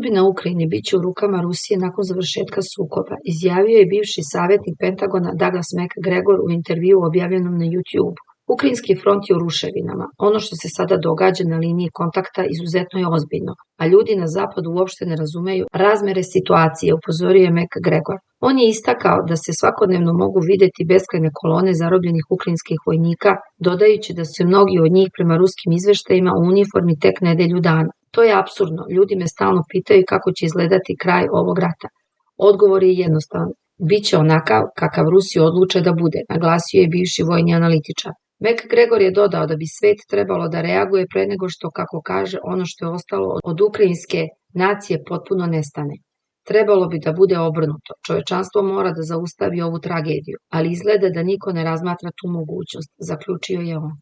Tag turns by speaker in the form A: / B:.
A: Sudbina Ukrajine biće u rukama Rusije nakon završetka sukoba, izjavio je bivši savjetnik Pentagona Douglas McGregor u intervjuu objavljenom na YouTube. Ukrajinski front je u ruševinama. Ono što se sada događa na liniji kontakta izuzetno je ozbiljno, a ljudi na zapadu uopšte ne razumeju razmere situacije, upozorio je McGregor. On je istakao da se svakodnevno mogu videti beskrajne kolone zarobljenih ukrajinskih vojnika, dodajući da su mnogi od njih prema ruskim izveštajima u uniformi tek nedelju dana. To je apsurdno. Ljudi me stalno pitaju kako će izgledati kraj ovog rata. Odgovor je jednostavan. Biće onakav kakav Rusi odluče da bude, naglasio je bivši vojni analitičar. McGregor je dodao da bi svet trebalo da reaguje pre nego što, kako kaže, ono što je ostalo od ukrajinske nacije potpuno nestane. Trebalo bi da bude obrnuto. Čovečanstvo mora da zaustavi ovu tragediju, ali izgleda da niko ne razmatra tu mogućnost, zaključio je on.